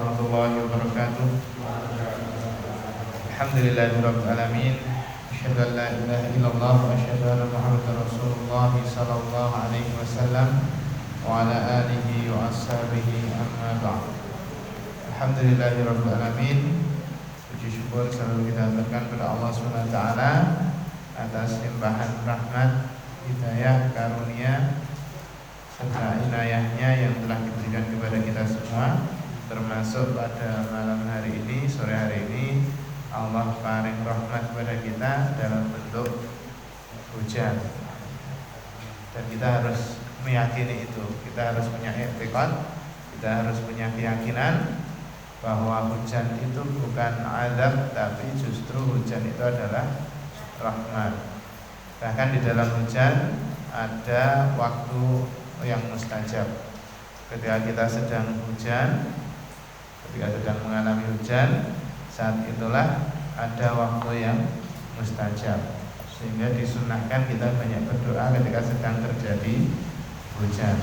warahmatullahi wabarakatuh. Alhamdulillahirabbil alamin. Asyhadu an la ilaha illallah wa asyhadu anna Muhammadar Rasulullah sallallahu alaihi wasallam wa ala alihi wa ashabihi amma ba'd. Alhamdulillahirabbil alamin. Puji syukur selalu kita aturkan kepada Allah Subhanahu wa taala atas limpahan rahmat, hidayah, karunia serta inayahnya yang telah diberikan kepada kita semua, termasuk pada malam hari ini, sore hari ini Allah paring rahmat kepada kita dalam bentuk hujan. Dan kita harus meyakini itu. Kita harus punya i'tiqad, kita harus punya keyakinan bahwa hujan itu bukan azab, tapi justru hujan itu adalah rahmat. Bahkan di dalam hujan ada waktu yang mustajab. Ketika kita sedang hujan, ketika sedang mengalami hujan, saat itulah ada waktu yang mustajab. Sehingga disunahkan kita banyak berdoa ketika sedang terjadi hujan.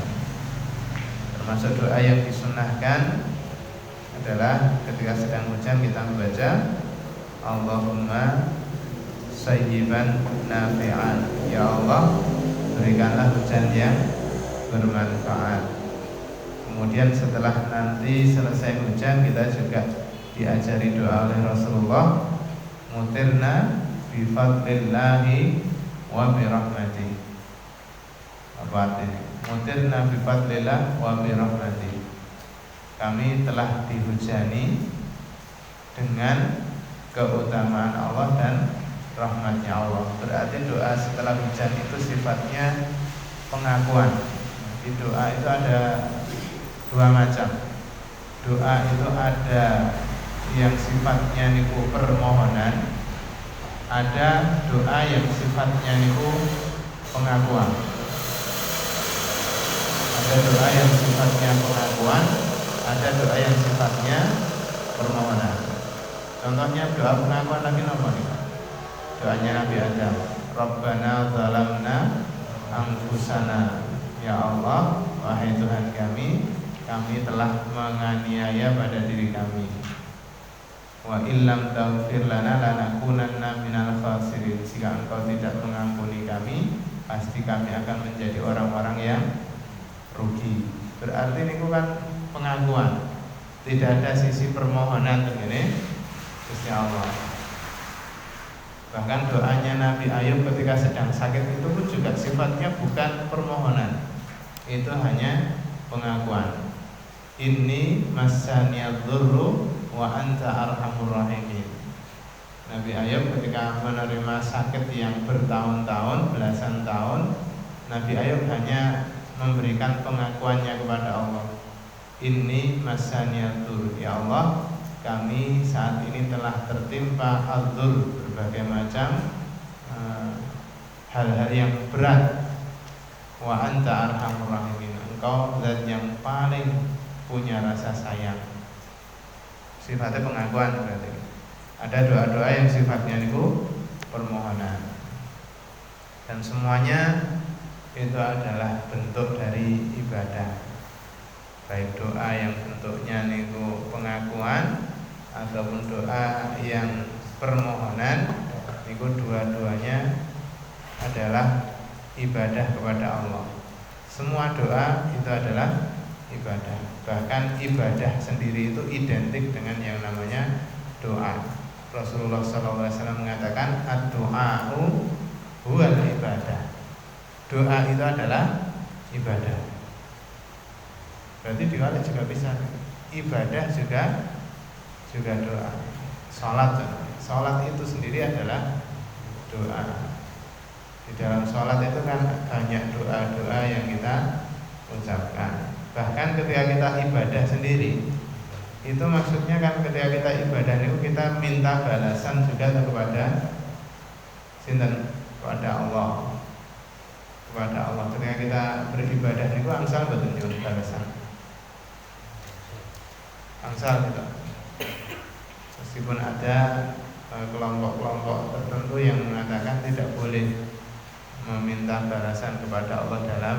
Termasuk doa yang disunahkan adalah ketika sedang hujan kita membaca Allahumma sayyiban nafi'an. Ya Allah, berikanlah hujan yang bermanfaat. Kemudian setelah nanti selesai hujan, kita juga diajari doa oleh Rasulullah, mutirna bi fadlillahi wa bi rahmati. Apa artinya? Mutirna bi fadlillah wa bi rahmati. Kami telah dihujani dengan keutamaan Allah dan rahmatnya Allah. Berarti doa setelah hujan itu sifatnya pengakuan. Di doa itu ada dua macam. Doa itu ada yang sifatnya niku permohonan, ada doa yang sifatnya niku pengakuan. Ada doa yang sifatnya pengakuan, ada doa yang sifatnya permohonan. Contohnya doa pengakuan lagi apa nih? Doanya Nabi Adam, Rabbana zalamna anfusana. Ya Allah, wahai Tuhan kami telah menganiaya pada diri kami. Wa illam taghfir lana lanakunanna minal khasirin. Jika Engkau tidak mengampuni kami, pasti kami akan menjadi orang-orang yang rugi. Berarti ini kan pengakuan. Tidak ada sisi permohonan begini Gusti Allah. Bahkan doanya Nabi Ayub ketika sedang sakit itu pun juga sifatnya bukan permohonan. Itu hanya pengakuan. Inni massaniyadz-dzurru wa anta arhamur rahimin. Nabi Ayub ketika menerima sakit yang bertahun-tahun, belasan tahun, Nabi Ayub hanya memberikan pengakuannya kepada Allah. Inni massaniyadz-dzurru, ya Allah, kami saat ini telah tertimpa adzur, berbagai macam hal-hal yang berat. Wa anta arhamur rahimin, Engkau zat yang paling punya rasa sayang. Sifatnya pengakuan berarti. Ada doa-doa yang sifatnya itu permohonan. Dan semuanya itu adalah bentuk dari ibadah. Baik doa yang bentuknya niku pengakuan ataupun doa yang permohonan, niku dua-duanya adalah ibadah kepada Allah. Semua doa itu adalah ibadah. Bahkan ibadah sendiri itu identik dengan yang namanya doa. Rasulullah SAW mengatakan ad-du'a'u huwal ibadah. Doa itu adalah ibadah. Berarti doa juga bisa. Ibadah juga doa. Salat itu sendiri adalah doa. Di dalam sholat itu kan banyak doa-doa yang kita ucapkan. Bahkan ketika kita ibadah sendiri, itu maksudnya kan ketika kita ibadah itu kita minta balasan juga kepada kepada Allah. Kepada Allah. Ketika kita beribadah itu angsal betul balasan. Angsal gitu. Meskipun ada kelompok-kelompok tertentu yang mengatakan tidak boleh meminta balasan kepada Allah dalam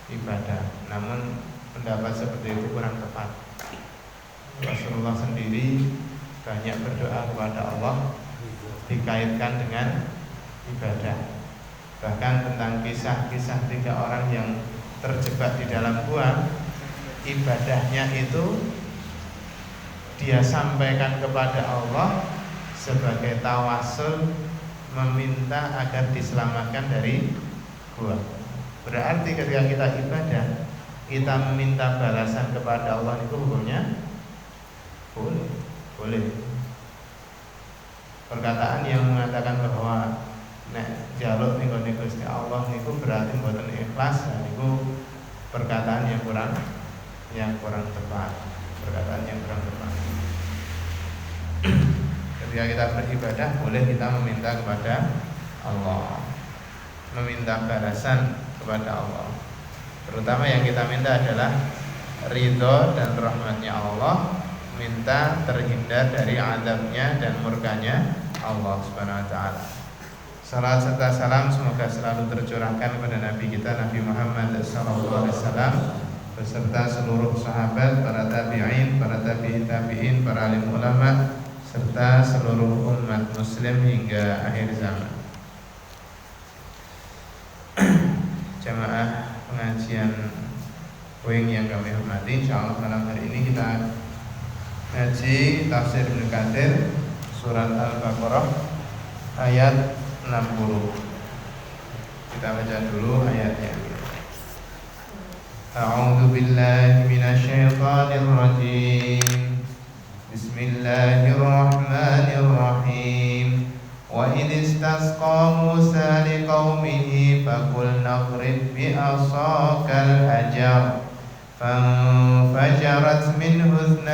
ibadah. Namun pendapat seperti itu kurang tepat. Rasulullah sendiri banyak berdoa kepada Allah dikaitkan dengan ibadah. Bahkan tentang kisah-kisah 3 orang yang terjebak di dalam gua, ibadahnya itu dia sampaikan kepada Allah sebagai tawasul, meminta agar diselamatkan dari gua. Berarti ketika kita ibadah, kita meminta balasan kepada Allah itu hukumnya boleh. Perkataan yang mengatakan bahwa nek jaluk niku Gusti Allah niku berarti mboten ikhlas, niku perkataan yang kurang tepat. Perkataan yang kurang tepat. Ketika kita beribadah, boleh kita meminta kepada Allah, meminta balasan kepada Allah. Terutama yang kita minta adalah ridho dan rahmatnya Allah, minta terhindar dari azabnya dan murkanya Allah Subhanahu wa taala. Salat serta salam semoga selalu tercurahkan kepada Nabi kita Nabi Muhammad sallallahu alaihi wasallam beserta seluruh sahabat, para tabi'in, para tabi'in, para alim ulama serta seluruh umat muslim hingga akhir zaman. Jamaah pengajian wing yang kami hormati, insyaallah malam hari ini kita ngaji tafsir Ibnu Katsir surat Al-Baqarah ayat 60. Kita baca dulu ayatnya. A'udzu billahi minasyaitonir rajim. Bismillahirrahmanirrahim. Wa idh istasqa Musa liqaumihi faqul nadrib bi'asakal hajar fanfajarat minhu 12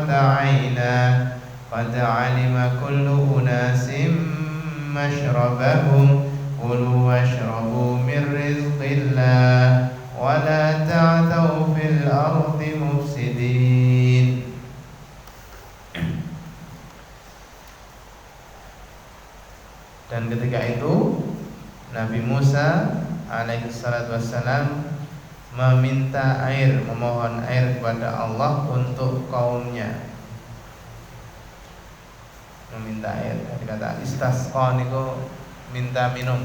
'ayna qad 'alima kullu unasin mashrabahum kulu washrabu min rizqillah wa la ta'thaw fil ardi mufsidin. Dan ketika itu Nabi Musa alaihi salatu wassalam meminta air, memohon air kepada Allah untuk kaumnya. Meminta air, dari kata istasqa niku minta minum.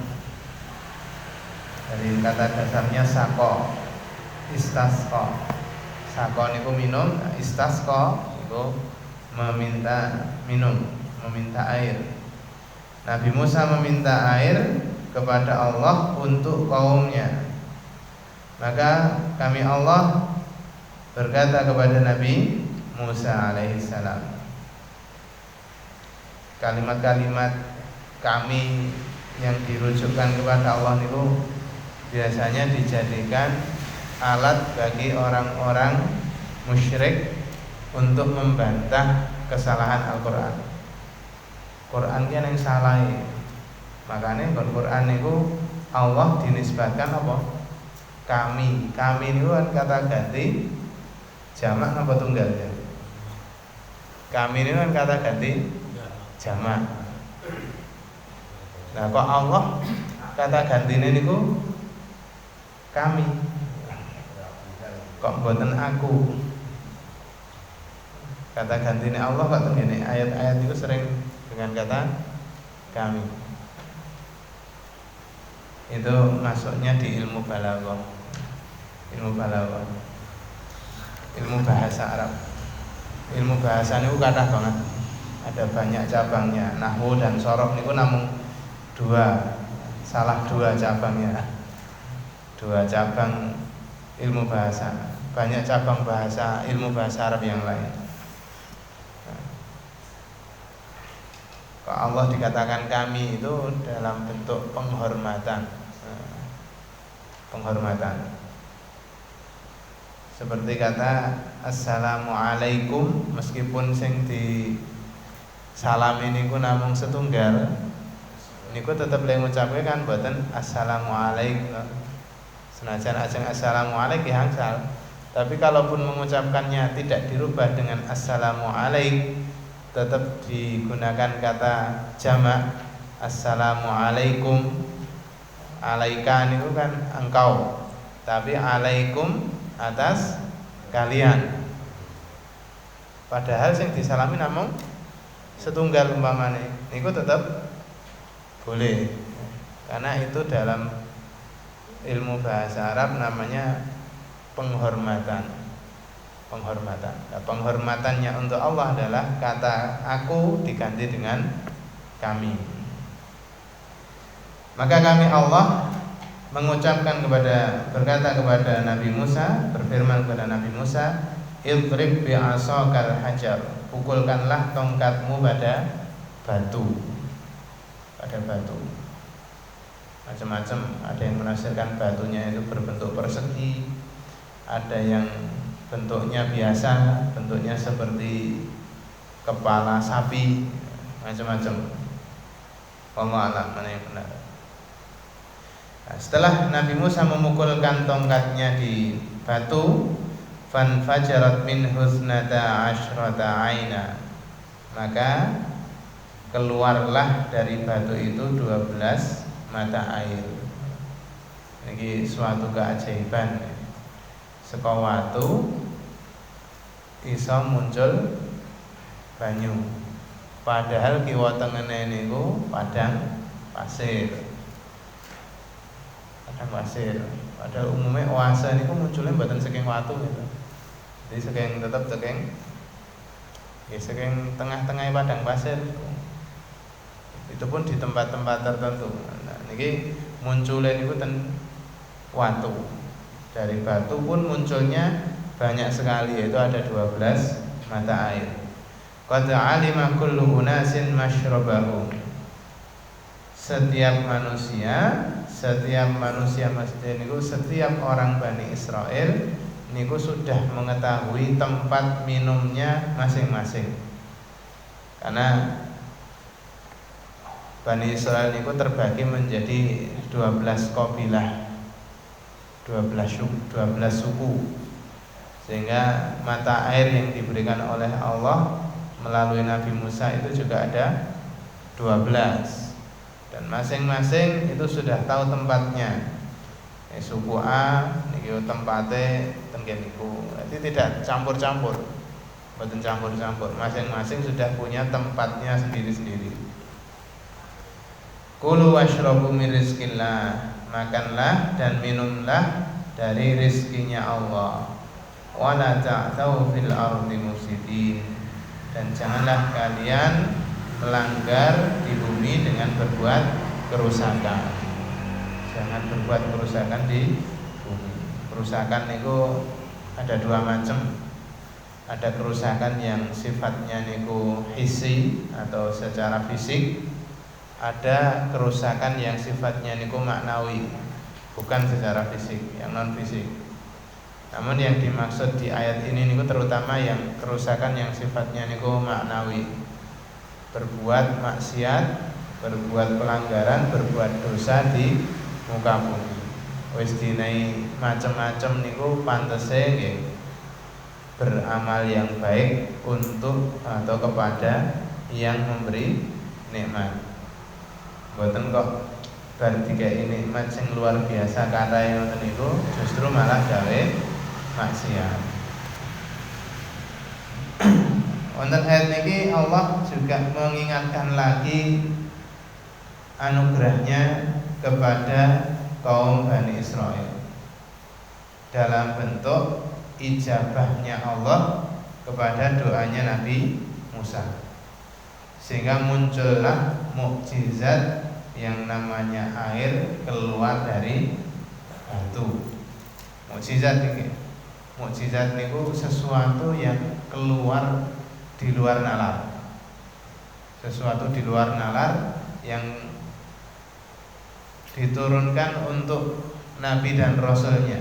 Dari kata dasarnya sako, istasqa. Sako niku minum, istasqa niku meminta minum, meminta air. Nabi Musa meminta air kepada Allah untuk kaumnya. Maka kami Allah berkata kepada Nabi Musa alaihissalam, kalimat-kalimat kami yang dirujukkan kepada Allah itu biasanya dijadikan alat bagi orang-orang musyrik untuk membantah kesalahan Al-Quran. Quran kan yang salah, makanya Quran itu Allah dinisbatkan apa? Kami itu kan kata ganti jamak apa tunggalnya? Kami ini kan kata ganti jamak. Nah kok Allah kata gantine niku kami, kok mboten aku? Kata gantine Allah kok ngene, ayat-ayat itu sering dengan kata kami. Itu masuknya di ilmu balaghah. Ilmu balaghah, ilmu bahasa Arab. Ilmu bahasa niku kathah banget. Ada banyak cabangnya. Nahwu dan sorof niku namung salah dua cabangnya. 2 cabang ilmu bahasa. Banyak cabang bahasa, ilmu bahasa Arab yang lain. Kalau Allah dikatakan kami itu dalam bentuk penghormatan. Penghormatan. Seperti kata assalamualaikum, meskipun sing di salam ini ku namung setunggal, niku tetep lek ngucapke kan mboten assalamualaikum. Senajan ajeng assalamualaikum ya hangsal, tapi kalaupun mengucapkannya tidak dirubah dengan assalamualaikum, tetap digunakan kata jamak assalamualaikum. Alaika niku kan engkau, tapi alaikum atas kalian. Padahal sing disalami namung setunggal umpamane niku tetap boleh. Karena itu dalam ilmu bahasa Arab namanya penghormatan. Nah, penghormatannya untuk Allah adalah kata aku diganti dengan kami. Maka kami Allah berkata kepada Nabi Musa, berfirman kepada Nabi Musa, idrib bi'asakal hajar, pukulkanlah tongkatmu pada batu. Macam-macam, ada yang menafsirkan batunya itu berbentuk persegi, ada yang bentuknya biasa, bentuknya seperti kepala sapi, macam-macam. Wallahu a'lam mana yang benar. Nah, setelah Nabi Musa memukulkan tongkatnya di batu, fanfajarat min husnata asyrata aina, maka keluarlah dari batu itu 12 mata air. Ini suatu keajaiban. Saka watu iso muncul banyu. Padahal kiwa tengene niku padang pasir. Padahal umumnya oase niku munculnya mboten saking watu gitu. Jadi saking tengah-tengah padang pasir. Itu pun di tempat-tempat tertentu. Nah, niki munculnya niku ten watu. Dari batu pun munculnya banyak sekali, yaitu ada 12 mata air. Qad 'alima kullu unasin masyrabahum. Setiap manusia maksudnya niku setiap orang Bani Israel niku sudah mengetahui tempat minumnya masing-masing. Karena Bani Israel niku terbagi menjadi 12 kabilah, 12 suku. Sehingga mata air yang diberikan oleh Allah melalui Nabi Musa itu juga ada 12. Dan masing-masing itu sudah tahu tempatnya. Suku A niki tempate tenggen niku. Jadi tidak campur-campur. Mboten campur-campur. Masing-masing sudah punya tempatnya sendiri-sendiri. Kulu washrabu min rizqillah, makanlah dan minumlah dari rizkinya Allah. Wala ta'tau fil ardi mufsidin, dan janganlah kalian melanggar di bumi dengan berbuat kerusakan. Jangan berbuat kerusakan di bumi. Kerusakan itu ada dua macam. Ada kerusakan yang sifatnya niku hissi atau secara fisik. Ada kerusakan yang sifatnya niku maknawi, bukan secara fisik, yang non fisik. Namun yang dimaksud di ayat ini niku terutama yang kerusakan yang sifatnya niku maknawi. Berbuat maksiat, berbuat pelanggaran, berbuat dosa di muka bumi. Wis dinai macam-macam niku pantese nggih beramal yang baik untuk atau kepada yang memberi nikmat. Mboten kok bar dikai nikmat sing luar biasa katahe ngoten niku justru malah gawe maksiat. Wonten ayat niki Allah juga mengingatkan lagi anugerahnya kepada kaum Bani Israel dalam bentuk ijabahnya Allah kepada doanya Nabi Musa, sehingga muncullah mukjizat yang namanya air keluar dari batu. Mukjizat ini, mukjizat niku sesuatu yang keluar di luar nalar, sesuatu di luar nalar yang diturunkan untuk Nabi dan Rasulnya.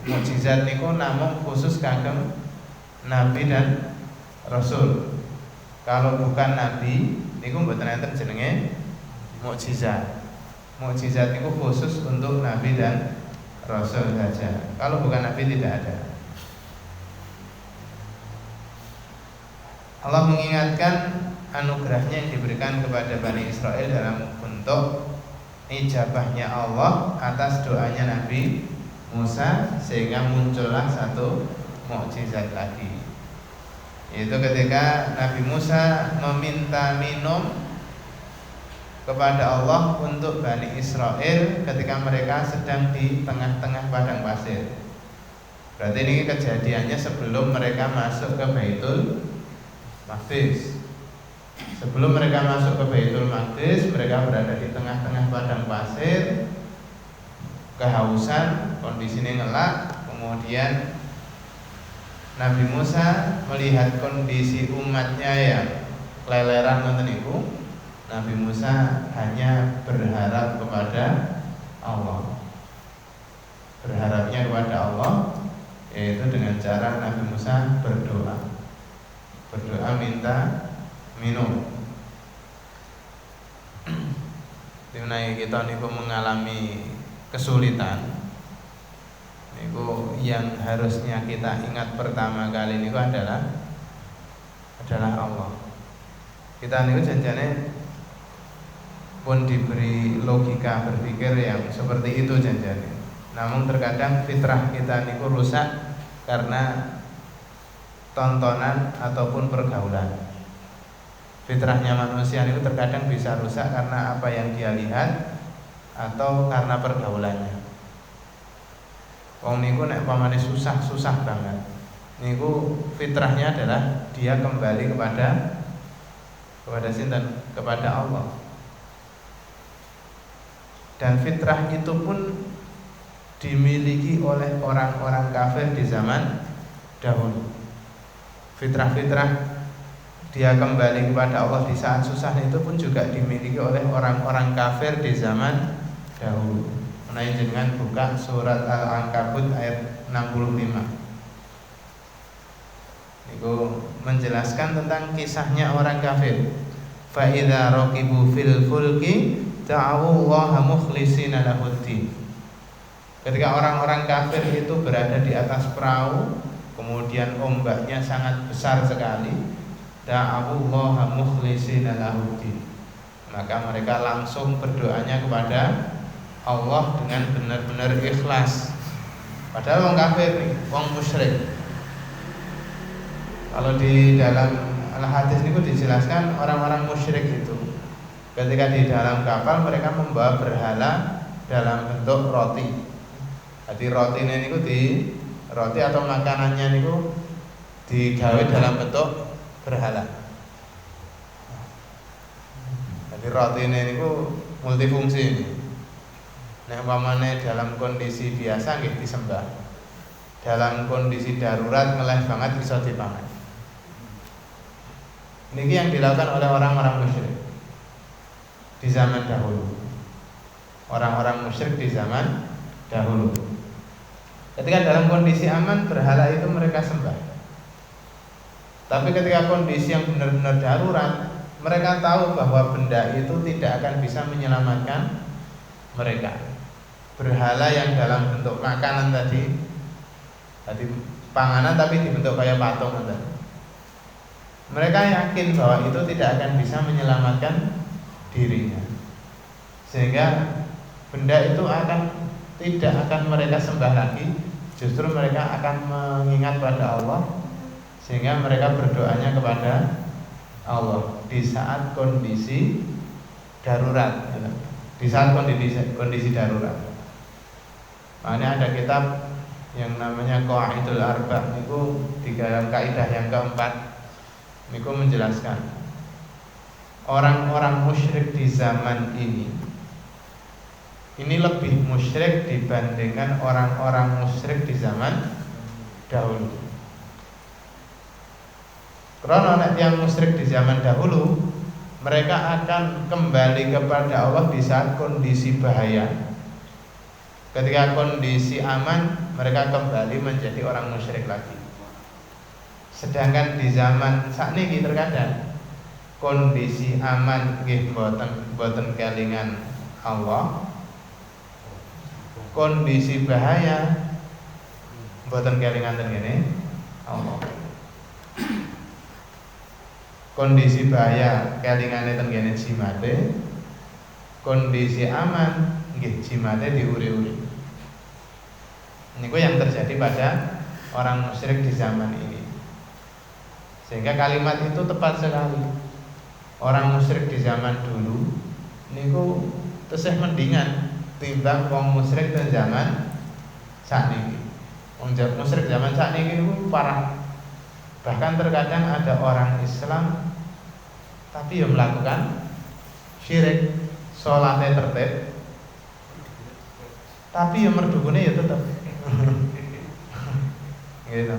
Mukjizat niku namung khusus kagem Nabi dan Rasul. Kalau bukan Nabi niku mboten enten jenenge mukjizat. Mukjizat niku khusus untuk Nabi dan Rasul saja. Kalau bukan Nabi tidak ada. Allah mengingatkan anugerahnya yang diberikan kepada Bani Israel dalam bentuk ijabahnya Allah atas doanya Nabi Musa, sehingga muncullah satu mukjizat lagi. Itu ketika Nabi Musa meminta minum kepada Allah untuk Bani Israel ketika mereka sedang di tengah-tengah padang pasir. Berarti ini kejadiannya sebelum mereka masuk ke Baitul Maqdis. Sebelum mereka masuk ke Baitul Maqdis, mereka berada di tengah-tengah padang pasir, kehausan, kondisinya ngelak. Kemudian Nabi Musa melihat kondisi umatnya yang leleran ngoten niku. Nabi Musa hanya berharap kepada Allah. Berharapnya kepada Allah yaitu dengan cara Nabi Musa berdoa. Berdoa minta minum. Dimana kita niku mengalami kesulitan, niku yang harusnya kita ingat pertama kali niku adalah Allah. Kita niku janjane pun diberi logika berpikir yang seperti itu janjane. Namun terkadang fitrah kita niku rusak karena tontonan ataupun pergaulan. Fitrahnya manusia itu terkadang bisa rusak karena apa yang dia lihat atau karena pergaulannya. Wong niku nek pamane susah banget. Niku fitrahnya adalah dia kembali kepada sinten? Kepada Allah. Dan fitrah itu pun dimiliki oleh orang-orang kafir di zaman dahulu. Fitrah-fitrah dia kembali kepada Allah di saat susah itu pun juga dimiliki oleh orang-orang kafir di zaman dahulu. Menawi dengan buka surat Al-Ankabut ayat 65. Itu menjelaskan tentang kisahnya orang kafir. Fa idza raqibu fil fulki ta'awullaha mukhlishina lahuddin. Ketika orang-orang kafir itu berada di atas perahu, kemudian ombaknya sangat besar sekali, ta'awullaha mukhlishina lahuddin, maka mereka langsung berdoanya kepada Allah dengan benar-benar ikhlas. Padahal orang kafir nih, orang musyrik. Kalau di dalam al-hadis ini dijelaskan orang-orang musyrik itu ketika di dalam kapal mereka membawa berhala dalam bentuk roti. Jadi roti ini roti atau makanannya niku digawe dalam bentuk berhala. Jadi roti ini niku multifungsi ini. Nek umpamane dalam kondisi biasa nggih disembah. Dalam kondisi darurat meleh banget bisa dipangan. Ini yang dilakukan oleh orang-orang musyrik di zaman dahulu. Orang-orang musyrik di zaman dahulu. Ketika dalam kondisi aman, berhala itu mereka sembah. Tapi ketika kondisi yang benar-benar darurat, mereka tahu bahwa benda itu tidak akan bisa menyelamatkan mereka. Berhala yang dalam bentuk makanan tadi panganan tapi dibentuk kayak patung tadi. Mereka yakin bahwa itu tidak akan bisa menyelamatkan dirinya, sehingga benda itu tidak akan mereka sembah lagi. Justru mereka akan mengingat pada Allah, sehingga mereka berdoanya kepada Allah di saat kondisi darurat. Di saat kondisi darurat. Makanya ada kitab yang namanya Qawaidul Arba' itu di dalam kaidah yang keempat niku menjelaskan orang-orang musyrik di zaman ini lebih musyrik dibandingkan orang-orang musyrik di zaman dahulu. Karena nek yang musyrik di zaman dahulu mereka akan kembali kepada Allah di saat kondisi bahaya. Ketika kondisi aman mereka kembali menjadi orang musyrik lagi. Sedangkan di zaman sakniki terkadang kondisi aman nggih mboten kelingan Allah, kondisi bahaya mboten kelingan ngene Allah. Kondisi bahaya kelingane ten kene jimate, kondisi aman nggih jimate diuri-uri. Niku yang terjadi pada orang musyrik di zaman ini. Sehingga kalimat itu tepat sekali. Orang musyrik di zaman dulu niku tesih mendingan timbang wong musyrik di zaman sakniki. Wong musyrik zaman sakniki niku parah. Bahkan terkadang ada orang Islam tapi yang melakukan syirik, sholatnya tertib, tapi yang merdukune ya tetap, gitu.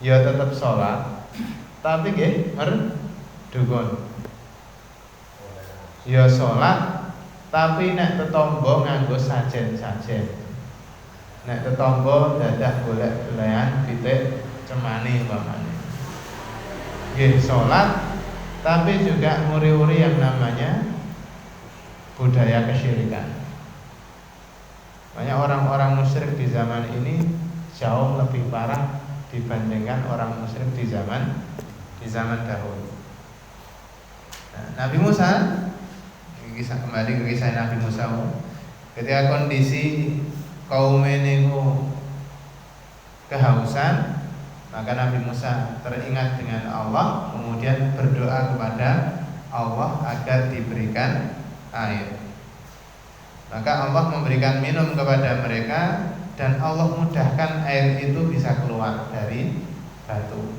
Ya tetap sholat, tapi nggih merdukun. Ya sholat, tapi nek tetombo nganggo sajen-sajen. Nek tetombo dadah golek-golekan pitik cemani umpamane. Nggih sholat, tapi juga nguri-uri yang namanya budaya kesyirikan. Banyak orang-orang musyrik di zaman ini jauh lebih parah dibandingkan orang musyrik di zaman dahulu. Nah, Nabi Musa, kembali ke kisah Nabi Musa, ketika kondisi kaum ini kehausan, maka Nabi Musa teringat dengan Allah, kemudian berdoa kepada Allah agar diberikan air. Maka Allah memberikan minum kepada mereka, dan Allah mudahkan air itu bisa keluar dari batu.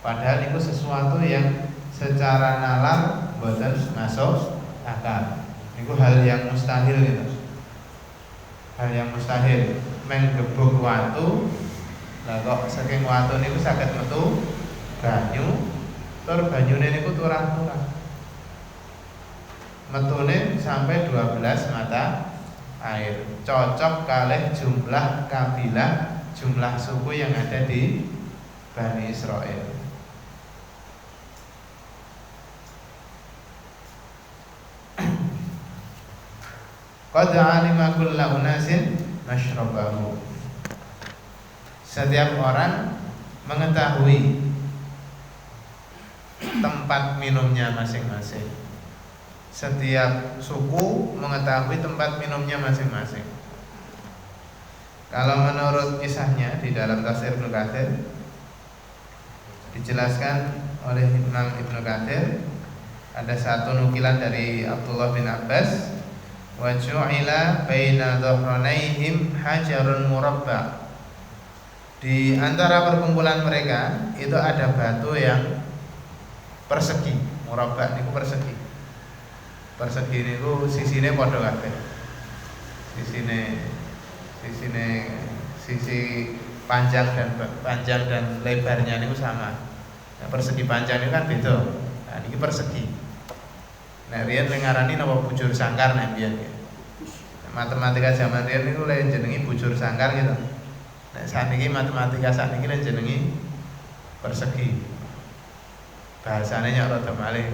Padahal itu sesuatu yang secara nalar boten masuk akal. Itu hal yang mustahil gitu. Hal yang mustahil menggebuk watu. Lah kok saking watu niku saged metu banyu, tur banyune niku turah-turah. Metune sampai 12 mata air. Cocok kalih jumlah kabilah, jumlah suku yang ada di Bani Israel. Qad alima kullu unasin mashrabahu. Setiap orang mengetahui tempat minumnya masing-masing. Setiap suku mengetahui tempat minumnya masing-masing. Kalau menurut kisahnya di dalam tafsir Ibnu Katsir dijelaskan oleh Imam Ibnu Katsir, ada satu nukilan dari Abdullah bin Abbas, wa ju'ila baina dhahranaihim hajarun murabba. Di antara perkumpulan mereka itu ada batu yang persegi, murabba niku persegi. Persegi niku sisine padha kabeh. Sisi panjang dan lebarnya niku sama. Nah, persegi panjang itu kan beda. Nah, niki persegi. Nah, riyen ngarani napa bujur sangkar nek biyen. Matematika zaman riyen niku lek jenengi bujur sangkar gitu. Nek saniki matematika sakniki lek jenengi persegi. Bahasane nyok rada malih.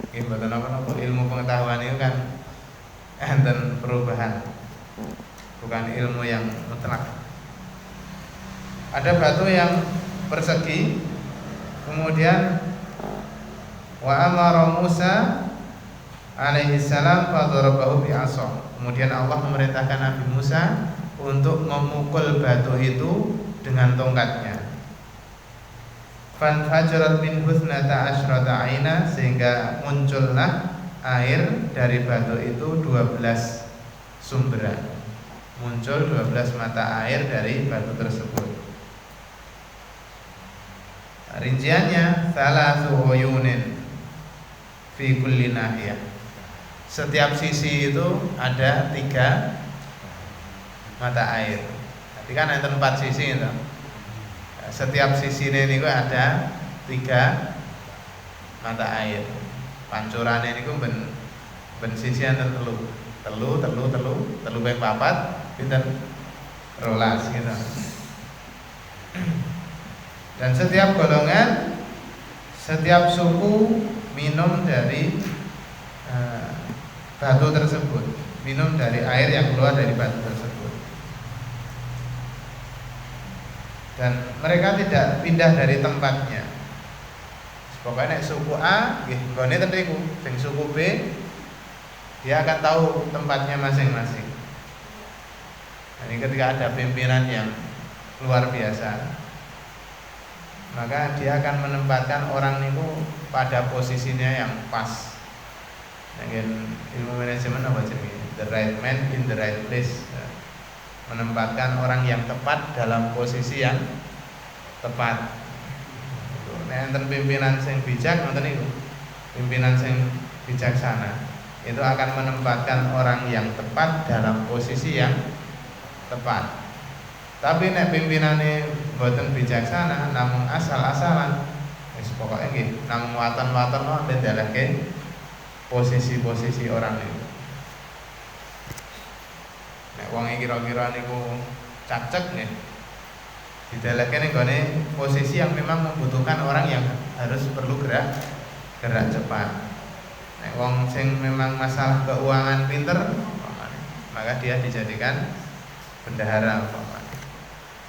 Nggih mboten napa-napa, ilmu pengetahuan itu kan enten perubahan. Bukan ilmu yang mutlak. Ada batu yang persegi, kemudian wa amara Musa alaihi salam fadarabahu bi 'asa. Kemudian Allah memerintahkan Nabi Musa untuk memukul batu itu dengan tongkatnya. Fanfajarat min husnata asyrata aina, sehingga muncullah air dari batu itu 12 sumberan. Muncul 12 mata air dari batu tersebut. Rinciannya thalathu uyunin fi kulli nahiyah. Setiap sisi itu ada 3 mata air. Jadi kan ada 4 sisi itu. Setiap sisi ini ada 3 mata air. Pancurannya ini ben sisi enten telu ping 4 pinten 12 gitu. Dan setiap golongan, setiap suku minum dari batu tersebut, minum dari air yang keluar dari batu tersebut. Dan mereka tidak pindah dari tempatnya. Pokoknya nek suku A nggih nggone ten riku, sing suku B dia akan tahu tempatnya masing-masing. Jadi ketika ada pimpinan yang luar biasa, maka dia akan menempatkan orang itu pada posisinya yang pas. Dengan ilmu manajemen apa jenenge? The right man in the right place. Menempatkan orang yang tepat dalam posisi yang tepat. Nek enten pimpinan sing bijak ngoten niku. Pimpinan sing bijaksana itu akan menempatkan orang yang tepat dalam posisi yang tepat. Tapi nek pimpinane mboten bijaksana, namung asal-asalan, wis pokoke nggih, namung waton-waton wae ndadekake posisi-posisi orang itu. Nek wong kira-kira niku cacek nggih, didaleke ning gone posisi yang memang membutuhkan orang yang harus perlu gerak cepat. Nek wong sing memang masalah keuangan pinter, maka dia dijadikan bendahara.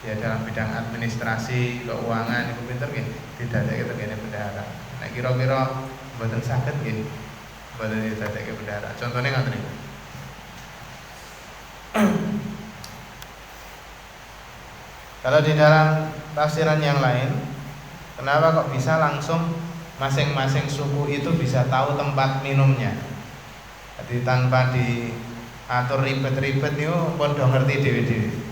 Ya dalam bidang administrasi keuangan itu pinter nggih didadekake tegene bendahara. Nek kira-kira mboten saged nggih mboten didadekake bendahara. Contone ngoten niku. Kalau di dalam tafsiran yang lain, kenapa kok bisa langsung masing-masing suku itu bisa tahu tempat minumnya? Jadi tanpa diatur ribet-ribet niku padha ngerti dhewe-dhewe.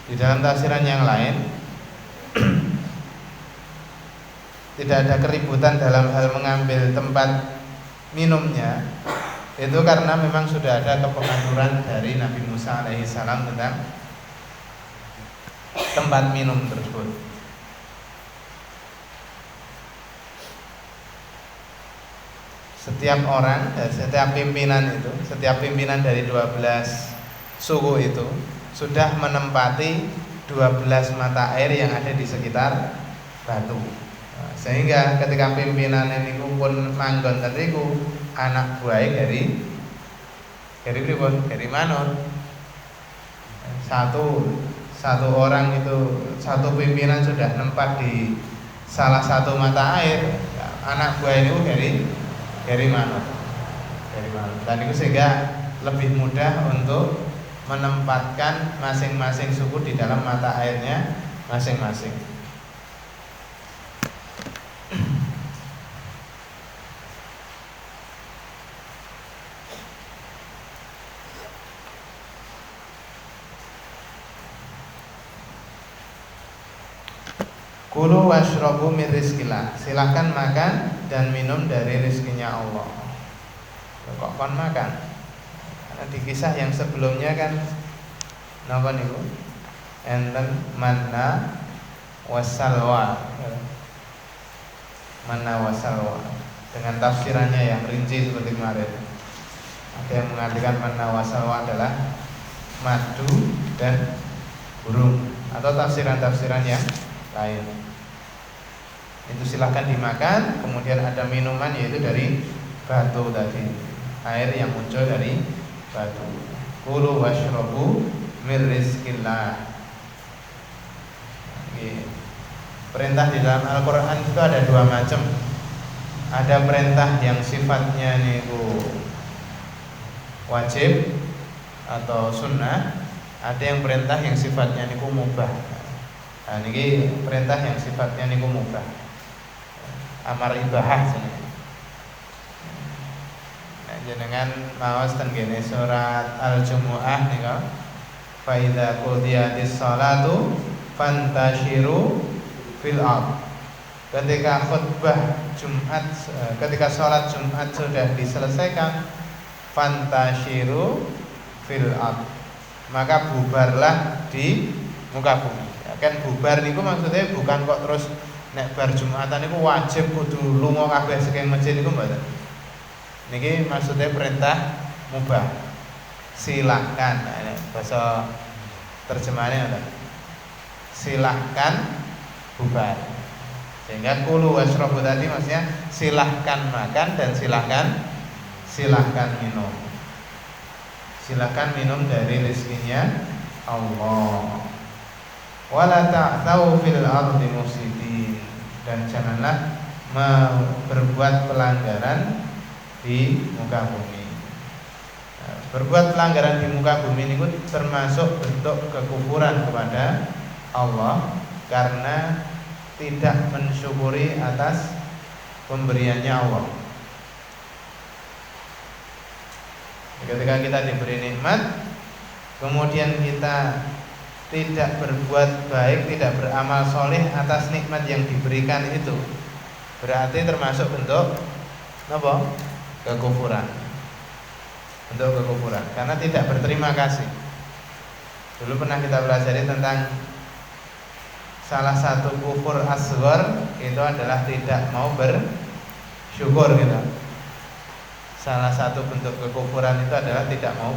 Di dalam tafsiran yang lain tidak ada keributan dalam hal mengambil tempat minumnya. Itu karena memang sudah ada kepengaturan dari Nabi Musa alaihissalam tentang tempat minum tersebut. Setiap orang, setiap pimpinan dari 12 suku itu sudah menempati 12 mata air yang ada di sekitar batu. Sehingga ketika pimpinan ini pun manggon tentriku, anak buah dari pripun? Dari manut. Satu orang itu, satu pimpinan sudah nempat di salah satu mata air, anak buah ini dari manut. Dan itu sehingga lebih mudah untuk menempatkan masing-masing suku di dalam mata airnya masing-masing. Kulu washrabu min rizqillah. Silakan makan dan minum dari rizkinya Allah. Kok kon makan? Di kisah yang sebelumnya kan napa niku enten manna wasalwa dengan tafsirannya yang rinci seperti kemarin. Ada yang mengatakan manna wasalwa adalah madu dan burung, atau tafsiran-tafsiran yang lain. Itu silahkan dimakan. Kemudian ada minuman yaitu dari batu tadi, air yang muncul dari batu. Kulu washrabu mir rizqillah. Perintah di dalam Al-Quran itu ada dua macam. Ada perintah yang sifatnya niku wajib atau sunnah. Ada yang perintah yang sifatnya niku mubah. Nah, ini perintah yang sifatnya niku mubah, amar ibahah jenenge. Jenengan maos ten kene surat Al-Jumu'ah nika fa idza qudiyatis shalatu fantashiru fil ard. Ketika khutbah Jumat, ketika sholat Jumat sudah diselesaikan, fantashiru fil ard, maka bubarlah di muka bumi. Kan bubar niku maksudnya bukan kok terus nek bar Jumatan niku wajib kudu lunga kabeh saking masjid niku mboten. Niki maksudnya perintah mubah. Silahkan, nah, bahasa terjemahannya ada. Silahkan bubar. Sehingga kulu washrabu tadi maksudnya silahkan makan dan silahkan minum. Silahkan minum dari rezekinya Allah. Wala ta'thaw fil ardi mufsidin, dan janganlah berbuat pelanggaran di muka bumi. Berbuat pelanggaran di muka bumi ini termasuk bentuk kekufuran kepada Allah karena tidak mensyukuri atas pemberiannya Allah. Ketika kita diberi nikmat, kemudian kita tidak berbuat baik, tidak beramal soleh atas nikmat yang diberikan itu, berarti termasuk bentuk apa? Kekufuran. Bentuk kekufuran karena tidak berterima kasih. Dulu pernah kita pelajari tentang salah satu kufur asghar itu adalah tidak mau bersyukur gitu. Salah satu bentuk kekufuran itu adalah tidak mau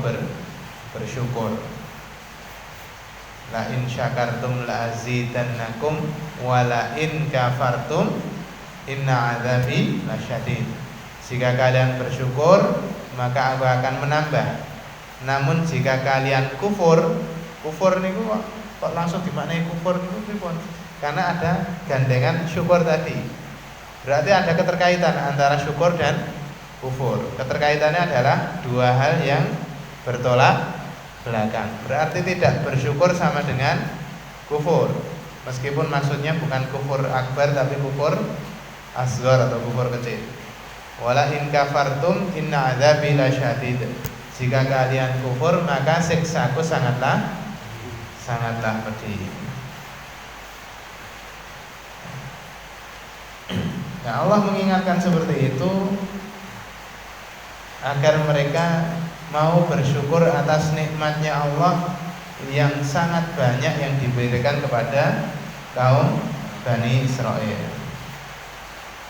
bersyukur. La in syakartum la azidannakum wa la in kafartum inna adzabi lasyadid. Jika kalian bersyukur, maka aku akan menambah. Namun jika kalian kufur niku kok langsung dimaknai kufur niku pripun? Karena ada gandengan syukur tadi. Berarti ada keterkaitan antara syukur dan kufur. Keterkaitannya adalah dua hal yang bertolak belakang. Berarti tidak bersyukur sama dengan kufur. Meskipun maksudnya bukan kufur akbar tapi kufur asghar atau kufur kecil. Wala in kafartum inna adzabi lasyadid. Jika kalian kufur maka siksaku sangatlah pedih. Nah, Allah mengingatkan seperti itu agar mereka mau bersyukur atas nikmatnya Allah yang sangat banyak yang diberikan kepada kaum Bani Israel.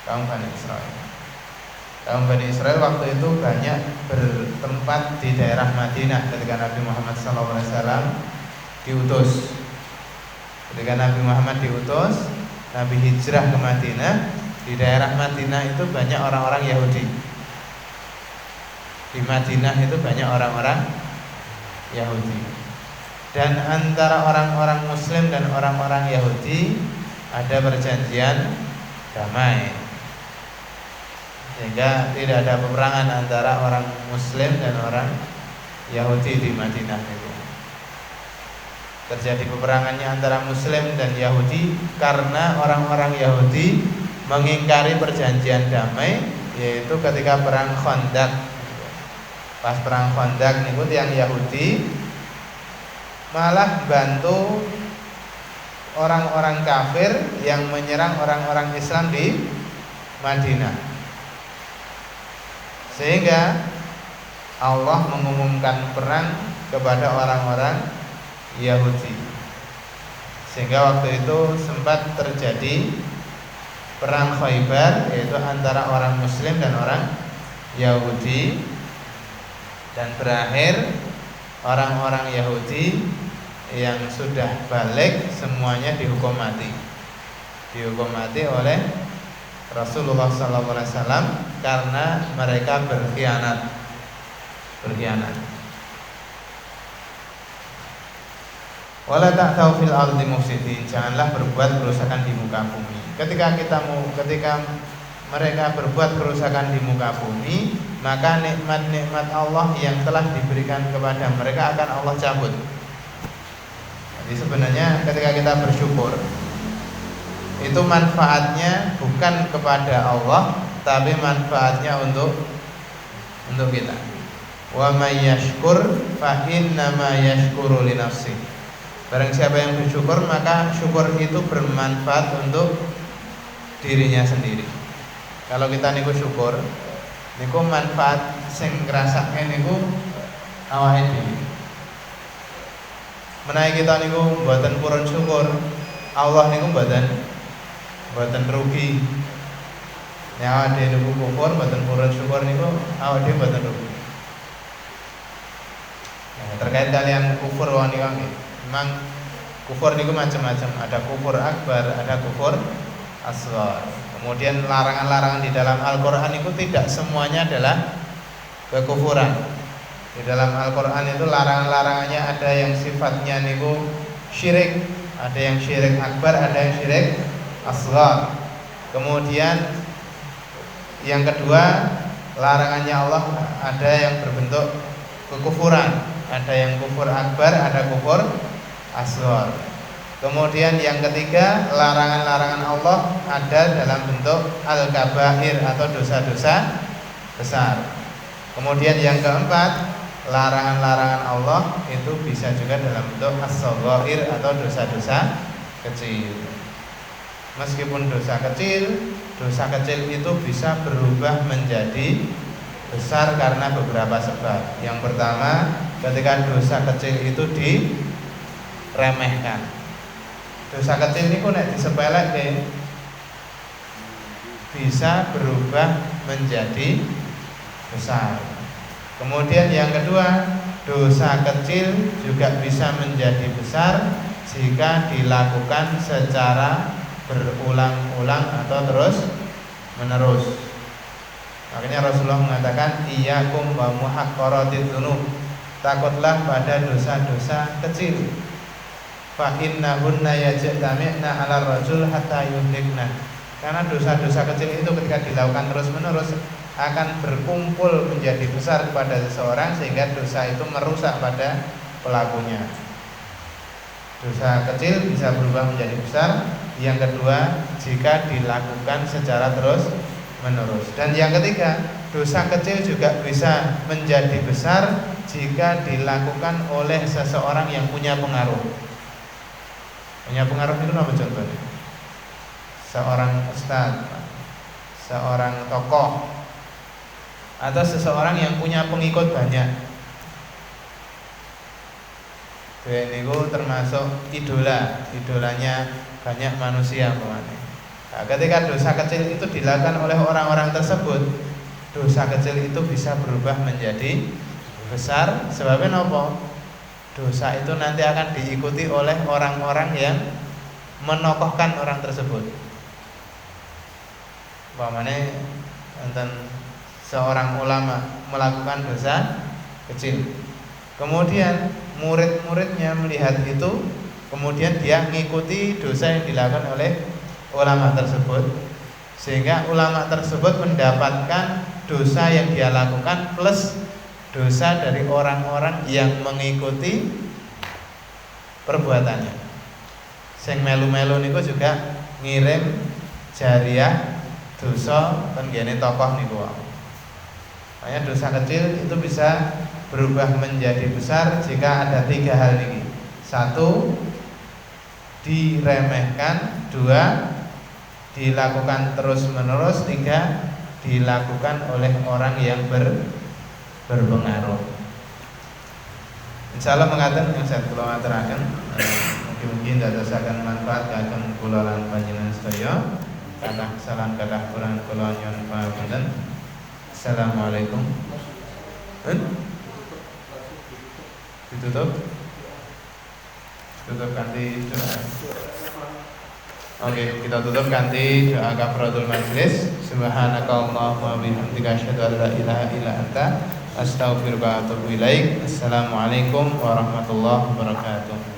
Kaum Bani Israel waktu itu banyak bertempat di daerah Madinah ketika Nabi Muhammad SAW diutus. Ketika Nabi Muhammad diutus, Nabi hijrah ke Madinah. Di daerah Madinah itu banyak orang-orang Yahudi. Di Madinah itu banyak orang-orang Yahudi. Dan antara orang-orang Muslim dan orang-orang Yahudi ada perjanjian damai, sehingga tidak ada peperangan antara orang Muslim dan orang Yahudi di Madinah itu. Terjadi peperangannya antara Muslim dan Yahudi karena orang-orang Yahudi mengingkari perjanjian damai, yaitu ketika perang Khandaq. Pas perang Khandaq niku yang Yahudi malah bantu orang-orang kafir yang menyerang orang-orang Islam di Madinah. Sehingga Allah mengumumkan perang kepada orang-orang Yahudi. Sehingga waktu itu sempat terjadi perang Khaybar, yaitu antara orang Muslim dan orang Yahudi, dan berakhir orang-orang Yahudi yang sudah balik semuanya dihukum mati. Dihukum mati oleh Rasulullah SAW karena mereka berkhianat. Wala ta'thaw fil ardi mufsidin, janganlah berbuat kerusakan di muka bumi. Ketika mereka berbuat kerusakan di muka bumi, maka nikmat-nikmat Allah yang telah diberikan kepada mereka akan Allah cabut. Jadi sebenarnya ketika kita bersyukur, itu manfaatnya bukan kepada Allah, tapi manfaatnya untuk kita. Wa may yashkur fa innama yashkuru li nafsi. Barang siapa yang bersyukur, maka syukur itu bermanfaat untuk dirinya sendiri. Kalau kita niku syukur, niku manfaat sing ngrasake niku awake dhewe. Menawi kita niku mboten purun syukur, Allah niku mboten rugi. Nek awake dhewe niku kufur mboten purun syukur niku awake dhewe mboten rugi. Nah, terkait kalian kufur wangi-wangi, memang kufur niku macam-macam. Ada kufur akbar, ada kufur asghar. Kemudian larangan-larangan di dalam Al-Quran itu tidak semuanya adalah kekufuran. Di dalam Al-Quran itu larangan-larangannya ada yang sifatnya niku syirik, Ada yang syirik akbar, ada yang syirik asghar. Kemudian yang kedua, larangannya Allah ada yang berbentuk kekufuran, ada yang kufur akbar, ada kufur asghar. Kemudian yang ketiga, larangan-larangan Allah ada dalam bentuk al-kabair atau dosa-dosa besar. Kemudian yang keempat, larangan-larangan Allah itu bisa juga dalam bentuk as-saghair atau dosa-dosa kecil. Meskipun dosa kecil itu bisa berubah menjadi besar karena beberapa sebab. Yang pertama, ketika dosa kecil itu diremehkan. Dosa kecil ini kok nek disepelekke bisa berubah menjadi besar. Kemudian yang kedua, dosa kecil juga bisa menjadi besar jika dilakukan secara berulang-ulang atau terus menerus. Makanya Rasulullah mengatakan iyyakum wa muhaqqaratidz dzunub. Takutlah pada dosa-dosa kecil. Fa innahunna yajtami'na 'ala rajul hatta yuhlikna. Karena dosa-dosa kecil itu ketika dilakukan terus-menerus akan berkumpul menjadi besar kepada seseorang sehingga dosa itu merusak pada pelakunya. Dosa kecil bisa berubah menjadi besar. Yang kedua, jika dilakukan secara terus-menerus. Dan yang ketiga, dosa kecil juga bisa menjadi besar jika dilakukan oleh seseorang yang punya pengaruh. Punya pengaruh itu apa contohnya? Seorang ustadz, seorang tokoh, atau seseorang yang punya pengikut banyak. Ini termasuk idolanya banyak manusia. Nah, ketika dosa kecil itu dilakukan oleh orang-orang tersebut, dosa kecil itu bisa berubah menjadi besar. Sebabnya apa? Dosa itu nanti akan diikuti oleh orang-orang yang menokohkan orang tersebut. Umpamanya enten seorang ulama melakukan dosa kecil, kemudian murid-muridnya melihat itu, kemudian dia mengikuti dosa yang dilakukan oleh ulama tersebut, sehingga ulama tersebut mendapatkan dosa yang dia lakukan plus dosa dari orang-orang yang mengikuti perbuatannya. Sing melu-melu niku juga ngirim jariah dosa tenggene tokoh niku. Makanya dosa kecil itu bisa berubah menjadi besar jika ada tiga hal ini. Satu, diremehkan. Dua, dilakukan terus-menerus. Tiga, dilakukan oleh orang yang berpengaruh. Insyaallah mengatakan yang saya kula aturaken, mungkin dadosaken manfaat kagem kula lan panjenengan sedaya. Kathah salam kathah kurang kula nyuwun pangapunten. Assalamualaikum. Ditutup kanthi doa. Oke, kita tutup kanthi doa kafaratul majlis. Subhanakallahumma wa bihamdika asyhadu an la ilaha illa anta astaghfiruka wa atubu ilaik. Assalamualaikum warahmatullahi wabarakatuh.